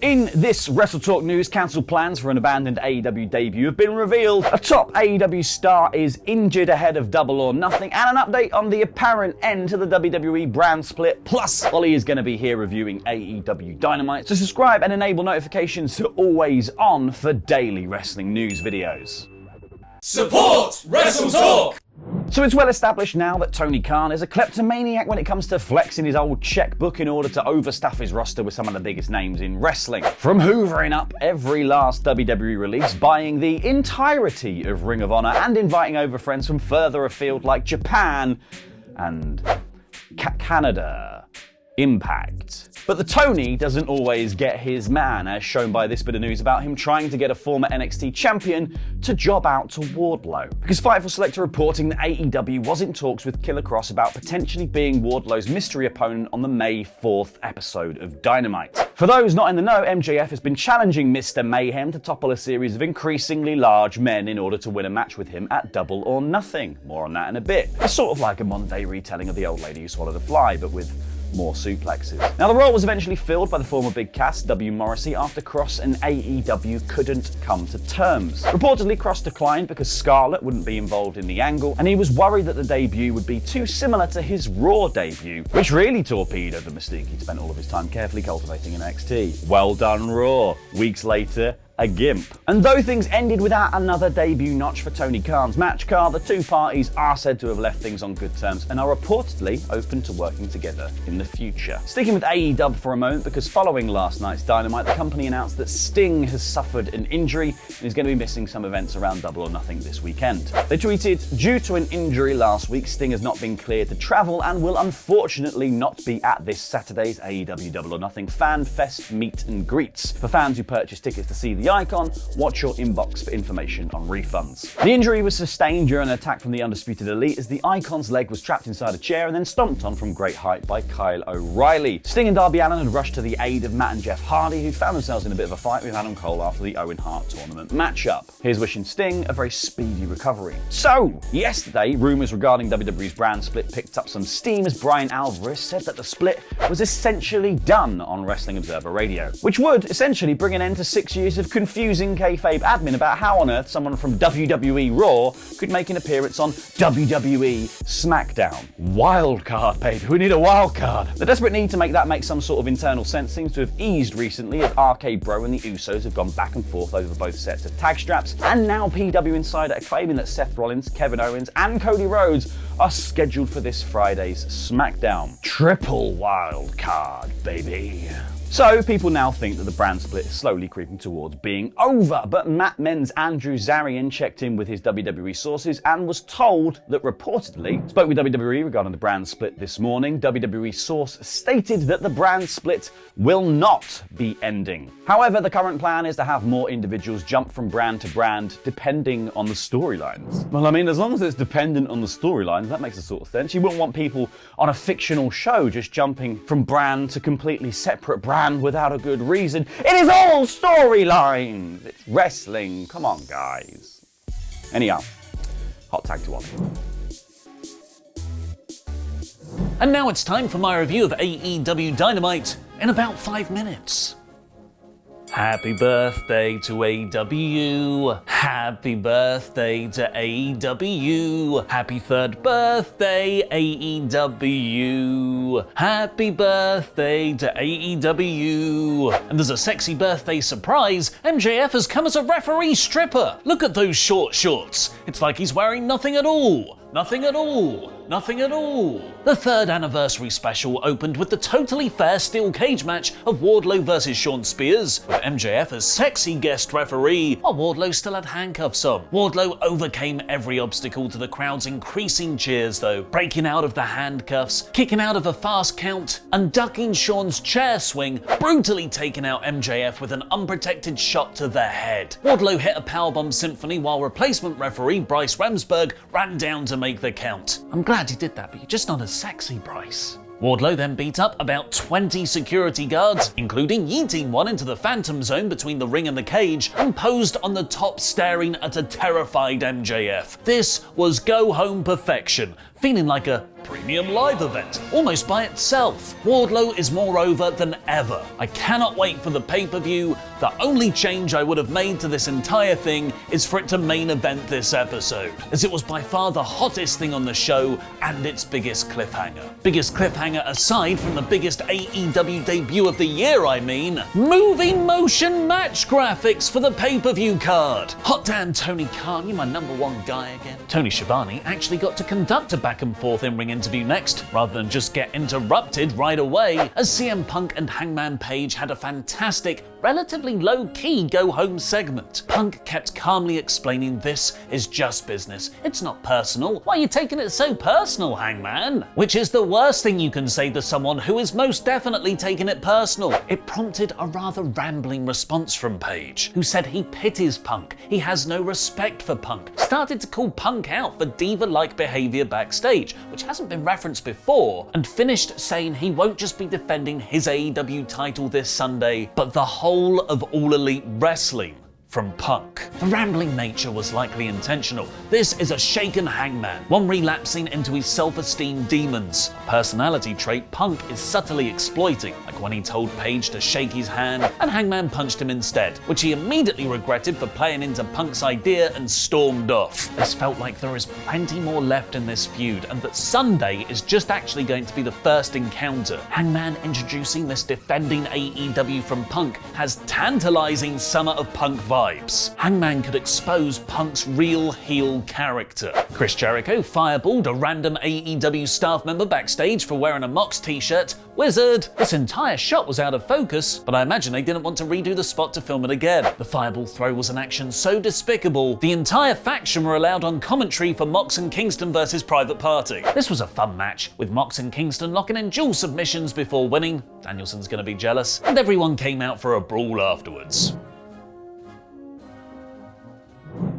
In this WrestleTalk news, cancelled plans for an abandoned AEW debut have been revealed. A top AEW star is injured ahead of Double or Nothing, and an update on the apparent end to the WWE brand split. Plus, Ollie is going to be here reviewing AEW Dynamite. So subscribe and enable notifications to always on for daily wrestling news videos. Support WrestleTalk! So it's well established now that Tony Khan is a kleptomaniac when it comes to flexing his old checkbook in order to overstaff his roster with some of the biggest names in wrestling. From hoovering up every last WWE release, buying the entirety of Ring of Honor, and inviting over friends from further afield like Japan and Canada. Impact. But the Tony doesn't always get his man, as shown by this bit of news about him trying to get a former NXT champion to job out to Wardlow. Because Fightful Select are reporting that AEW was in talks with Killer Kross about potentially being Wardlow's mystery opponent on the May 4th episode of Dynamite. For those not in the know, MJF has been challenging Mr. Mayhem to topple a series of increasingly large men in order to win a match with him at Double or Nothing. More on that in a bit. It's sort of like a modern-day retelling of The Old Lady Who Swallowed a Fly, but with more suplexes. Now, the role was eventually filled by the former Big Cass, W. Morrissey, after Kross and AEW couldn't come to terms. Reportedly, Kross declined because Scarlett wouldn't be involved in the angle, and he was worried that the debut would be too similar to his Raw debut, which really torpedoed the mystique he'd spent all of his time carefully cultivating in NXT. Well done, Raw. Weeks later, a gimp. And though things ended without another debut notch for Tony Khan's match card, the two parties are said to have left things on good terms and are reportedly open to working together in the future. Sticking with AEW for a moment, because following last night's Dynamite, the company announced that Sting has suffered an injury and is going to be missing some events around Double or Nothing this weekend. They tweeted, "Due to an injury last week, Sting has not been cleared to travel and will unfortunately not be at this Saturday's AEW Double or Nothing Fan Fest meet and greets. For fans who purchase tickets to see the Icon, watch your inbox for information on refunds." The injury was sustained during an attack from the Undisputed Elite as the Icon's leg was trapped inside a chair and then stomped on from great height by Kyle O'Reilly. Sting and Darby Allin had rushed to the aid of Matt and Jeff Hardy, who found themselves in a bit of a fight with Adam Cole after the Owen Hart tournament matchup. Here's wishing Sting a very speedy recovery. So, yesterday, rumours regarding WWE's brand split picked up some steam as Brian Alvarez said that the split was essentially done on Wrestling Observer Radio, which would essentially bring an end to 6 years of confusing kayfabe admin about how on earth someone from WWE Raw could make an appearance on WWE SmackDown. Wild card, baby. We need a wild card. The desperate need to make that make some sort of internal sense seems to have eased recently as RK Bro and the Usos have gone back and forth over both sets of tag straps, and now PW Insider are claiming that Seth Rollins, Kevin Owens, and Cody Rhodes are scheduled for this Friday's SmackDown. Triple wild card, baby. So, people now think that the brand split is slowly creeping towards being over, but Matt Men's Andrew Zarian checked in with his WWE sources and was told that reportedly, spoke with WWE regarding the brand split this morning. WWE source stated that the brand split will not be ending. However, the current plan is to have more individuals jump from brand to brand depending on the storylines. Well, I mean, as long as it's dependent on the storylines, that makes a sort of sense. You wouldn't want people on a fictional show just jumping from brand to completely separate brand without a good reason. It is all storylines. It's wrestling. Come on, guys. Anyhow, hot tag to one. And now it's time for my review of AEW Dynamite in about 5 minutes. Happy birthday to AEW. Happy birthday to AEW. Happy 3rd birthday, AEW. Happy birthday to AEW. And there's a sexy birthday surprise. MJF has come as a referee stripper. Look at those short shorts. It's like he's wearing nothing at all. Nothing at all. Nothing at all. The 3rd anniversary special opened with the totally fair steel cage match of Wardlow vs Shawn Spears, with MJF as sexy guest referee, while Wardlow still had handcuffs on. Wardlow overcame every obstacle to the crowd's increasing cheers though, breaking out of the handcuffs, kicking out of a fast count, and ducking Shawn's chair swing, brutally taking out MJF with an unprotected shot to the head. Wardlow hit a powerbomb symphony while replacement referee Bryce Remsburg ran down to make the count. I'm glad you did that, but you're just not as sexy, Bryce. Wardlow then beat up about 20 security guards, including yeeting one into the phantom zone between the ring and the cage, and posed on the top staring at a terrified MJF. This was go-home perfection. feeling like a premium live event, almost by itself. Wardlow is more over than ever. I cannot wait for the pay-per-view. The only change I would have made to this entire thing is for it to main event this episode, as it was by far the hottest thing on the show and its biggest cliffhanger. Biggest cliffhanger aside from the biggest AEW debut of the year, I mean. Moving motion match graphics for the pay-per-view card. Hot damn, Tony Khan, you're my #1 guy again. Tony Schiavone actually got to conduct a back and forth in-ring interview next, rather than just get interrupted right away, as CM Punk and Hangman Page had a fantastic, relatively low-key go-home segment. Punk kept calmly explaining this is just business, it's not personal. Why are you taking it so personal, Hangman? Which is the worst thing you can say to someone who is most definitely taking it personal. It prompted a rather rambling response from Page, who said he pities Punk, he has no respect for Punk, started to call Punk out for diva-like behavior backstage, which hasn't been referenced before, and finished saying he won't just be defending his AEW title this Sunday, but the whole of All Elite Wrestling from Punk. The rambling nature was likely intentional. This is a shaken Hangman, one relapsing into his self-esteem demons, a personality trait Punk is subtly exploiting, like when he told Page to shake his hand and Hangman punched him instead, which he immediately regretted for playing into Punk's idea and stormed off. This felt like there is plenty more left in this feud, and that Sunday is just actually going to be the first encounter. Hangman introducing this defending AEW from Punk has tantalizing Summer of Punk vibes. Hangman could expose Punk's real heel character. Chris Jericho fireballed a random AEW staff member backstage for wearing a Mox t-shirt. Wizard! This entire shot was out of focus, but I imagine they didn't want to redo the spot to film it again. The fireball throw was an action so despicable, the entire faction were allowed on commentary for Mox and Kingston versus Private Party. This was a fun match, with Mox and Kingston locking in dual submissions before winning. Danielson's gonna be jealous. And everyone came out for a brawl afterwards.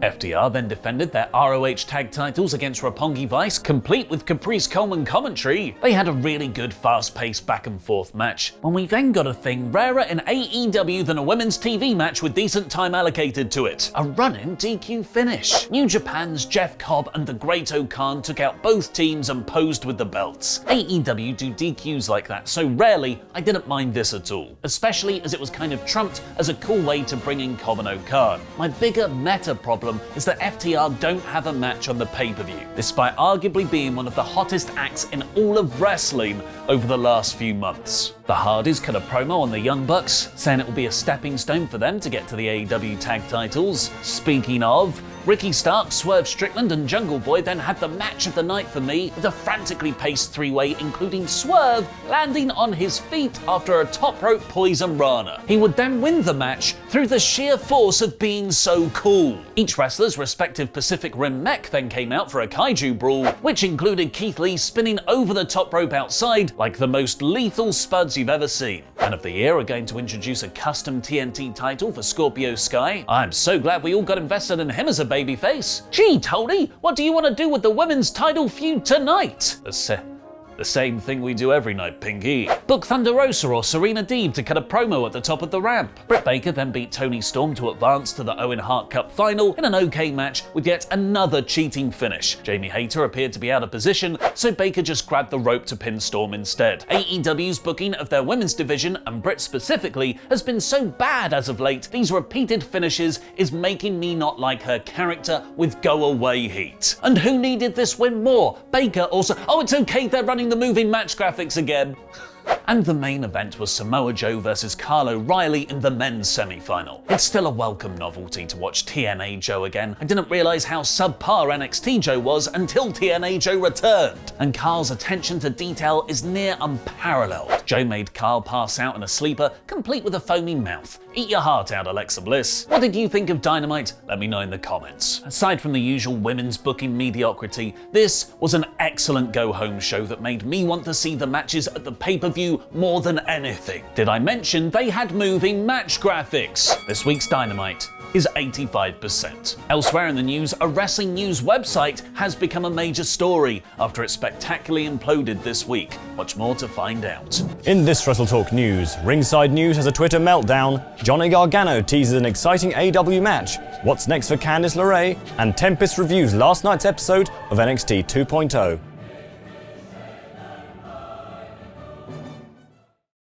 FTR then defended their ROH tag titles against Roppongi Vice, complete with Caprice Coleman commentary. They had a really good fast-paced back and forth match, when we then got a thing rarer in AEW than a women's TV match with decent time allocated to it. A run-in DQ finish. New Japan's Jeff Cobb and the Great Khan took out both teams and posed with the belts. AEW do DQs like that so rarely, I didn't mind this at all, especially as it was kind of trumped as a cool way to bring in Cobb and Khan. My bigger meta problem is that FTR don't have a match on the pay-per-view, despite arguably being one of the hottest acts in all of wrestling over the last few months. The Hardys cut a promo on the Young Bucks, saying it will be a stepping stone for them to get to the AEW tag titles. Speaking of, Ricky Starks, Swerve Strickland and Jungle Boy then had the match of the night for me, with a frantically paced three-way including Swerve landing on his feet after a top rope poison rana. He would then win the match through the sheer force of being so cool. Each wrestler's respective Pacific Rim mech then came out for a kaiju brawl, which included Keith Lee spinning over the top rope outside like the most lethal spuds you've ever seen. And of the year are going to introduce a custom TNT title for Scorpio Sky. I'm so glad we all got invested in him as a babyface. Gee, Tony, what do you want to do with the women's title feud tonight? The same thing we do every night, Pinky. Book Thunder Rosa or Serena Deeb to cut a promo at the top of the ramp. Britt Baker then beat Toni Storm to advance to the Owen Hart Cup final in an okay match with yet another cheating finish. Jamie Hayter appeared to be out of position, so Baker just grabbed the rope to pin Storm instead. AEW's booking of their women's division, and Britt specifically, has been so bad as of late, these repeated finishes is making me not like her character with go away heat. And who needed this win more? Baker also— oh, it's okay, they're running the moving match graphics again. And the main event was Samoa Joe versus Kyle O'Reilly in the men's semi-final. It's still a welcome novelty to watch TNA Joe again. I didn't realise how subpar NXT Joe was until TNA Joe returned. And Kyle's attention to detail is near unparalleled. Joe made Kyle pass out in a sleeper, complete with a foaming mouth. Eat your heart out, Alexa Bliss. What did you think of Dynamite? Let me know in the comments. Aside from the usual women's booking mediocrity, this was an excellent go-home show that made me want to see the matches at the pay-per-view more than anything. Did I mention they had moving match graphics? This week's Dynamite is 85%. Elsewhere in the news, a wrestling news website has become a major story after it spectacularly imploded this week. Much more to find out. In this WrestleTalk news, Ringside News has a Twitter meltdown, Johnny Gargano teases an exciting AEW match, what's next for Candice LeRae, and Tempest reviews last night's episode of NXT 2.0.